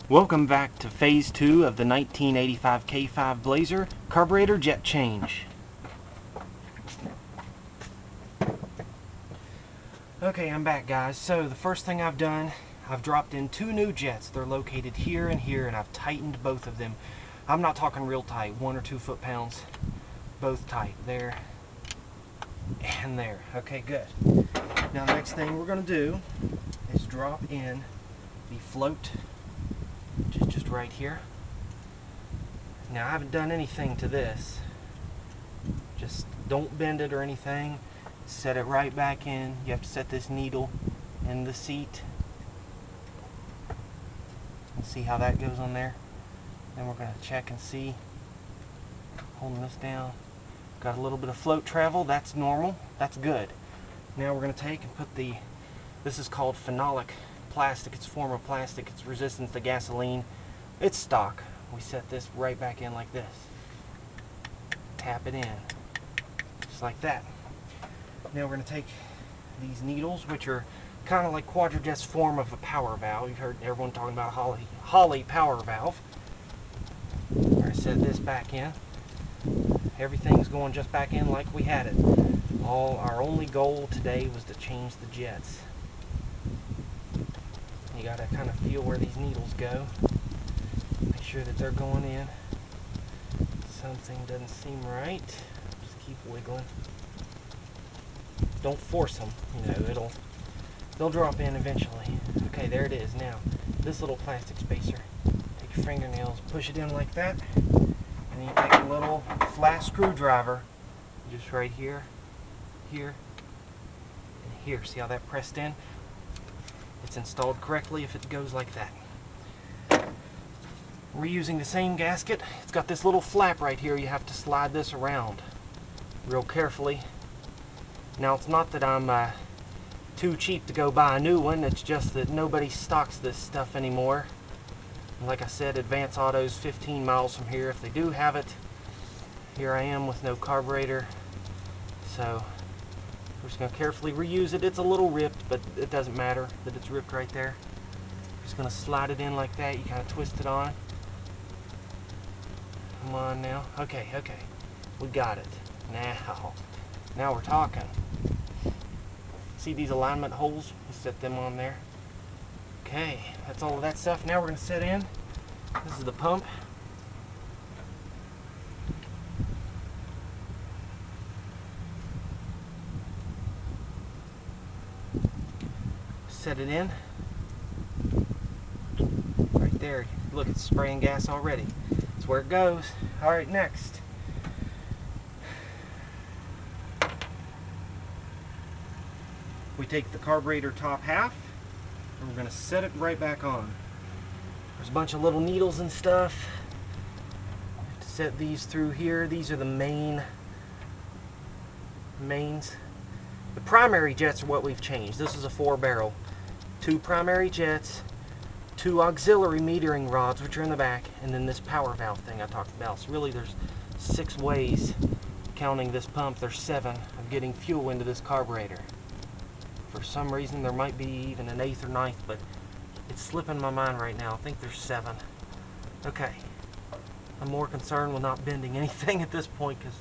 Welcome back to Phase 2 of the 1985 K5 Blazer Carburetor Jet Change. Okay, I'm back, guys. So the first thing I've done, I've dropped in two new jets. They're located here and here, and I've tightened both of them. I'm not talking real tight, 1 or 2 foot-pounds. Both tight, there and there. Okay, good. Now the next thing we're going to do is drop in the float, which is just right here. Now I haven't done anything to this. Just don't bend it or anything. Set it right back in. You have to set this needle in the seat. And see how that goes on there. Then we're going to check and see. Holding this down. Got a little bit of float travel. That's normal. That's good. Now we're going to take and put this is called phenolic plastic. It's a form of plastic. It's resistant to gasoline. It's stock. We set this right back in like this. Tap it in. Just like that. Now we're going to take these needles, which are kind of like Quadrajet's form of a power valve. You've heard everyone talking about Holley power valve. We're going to set this back in. Everything's going just back in like we had it. Our only goal today was to change the jets. You got to kind of feel where these needles go. Make sure that they're going in. Something doesn't seem right. Just keep wiggling. Don't force them. You know, they'll drop in eventually. Okay, there it is. Now, this little plastic spacer. Take your fingernails, push it in like that, and then you take a little flat screwdriver, just right here, here, and here. See how that pressed in? It's installed correctly if it goes like that. We're using the same gasket. It's got this little flap right here. You have to slide this around real carefully. Now, it's not that I'm too cheap to go buy a new one. It's just that nobody stocks this stuff anymore. And like I said, Advance Auto's 15 miles from here. If they do have it, here I am with no carburetor. So we're just going to carefully reuse it. It's a little ripped, but it doesn't matter that it's ripped right there. Just going to slide it in like that. You kind of twist it on. Come on now. Okay. We got it. Now we're talking. See these alignment holes? We set them on there. Okay, that's all of that stuff. Now we're going to set in. This is the pump. Set it in. Right there. Look, it's spraying gas already. That's where it goes. Alright, next. We take the carburetor top half and we're going to set it right back on. There's a bunch of little needles and stuff. Have to set these through here. These are the mains. The primary jets are what we've changed. This is a 4-barrel. 2 primary jets, 2 auxiliary metering rods, which are in the back, and then this power valve thing I talked about. So really there's 6 ways, counting this pump, there's 7 of getting fuel into this carburetor. For some reason there might be even an 8th or 9th, but it's slipping my mind right now. I think there's 7. Okay. I'm more concerned with not bending anything at this point because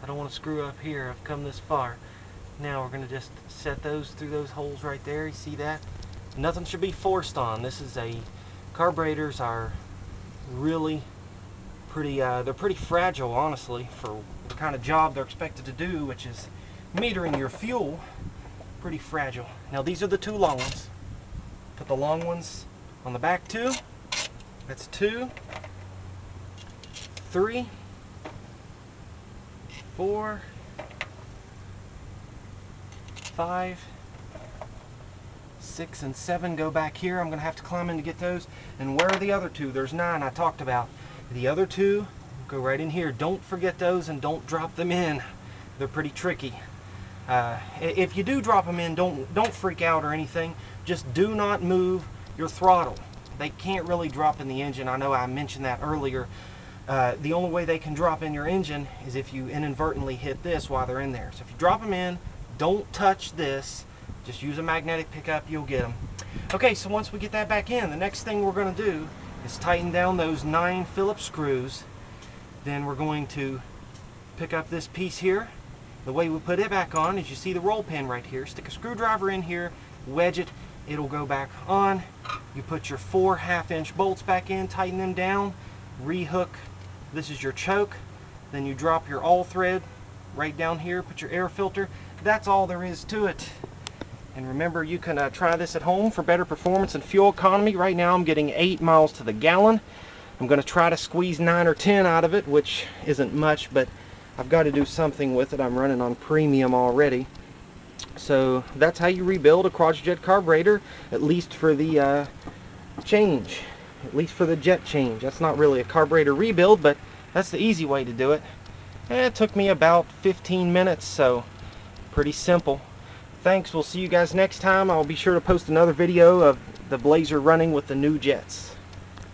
I don't want to screw up here. I've come this far. Now we're going to just set those through those holes right there. You see that? Nothing should be forced on. This is carburetors are really pretty, they're pretty fragile, honestly, for the kind of job they're expected to do, which is metering your fuel. Pretty fragile. Now these are the 2 long ones. Put the long ones on the back too. That's 2, 3, 4, 5, 6, and 7 go back here. I'm going to have to climb in to get those. And where are the other 2? There's 9 I talked about. The other 2 go right in here. Don't forget those and don't drop them in. They're pretty tricky. If you do drop them in, don't freak out or anything. Just do not move your throttle. They can't really drop in the engine. I know I mentioned that earlier. The only way they can drop in your engine is if you inadvertently hit this while they're in there. So if you drop them in, don't touch this. Just use a magnetic pickup, you'll get them. Okay, so once we get that back in, the next thing we're going to do is tighten down those 9 Phillips screws. Then we're going to pick up this piece here. The way we put it back on is you see the roll pin right here. Stick a screwdriver in here, wedge it, it'll go back on. You put your 4 1/2-inch bolts back in, tighten them down, rehook. This is your choke. Then you drop your all thread right down here, put your air filter. That's all there is to it. And remember, you can try this at home for better performance and fuel economy. Right now I'm getting 8 miles to the gallon. I'm going to try to squeeze 9 or 10 out of it, which isn't much, but I've got to do something with it. I'm running on premium already. So that's how you rebuild a Quadrajet carburetor, at least for the change, at least for the jet change. That's not really a carburetor rebuild, but that's the easy way to do it. And it took me about 15 minutes, so pretty simple. Thanks, we'll see you guys next time. I'll be sure to post another video of the Blazer running with the new jets.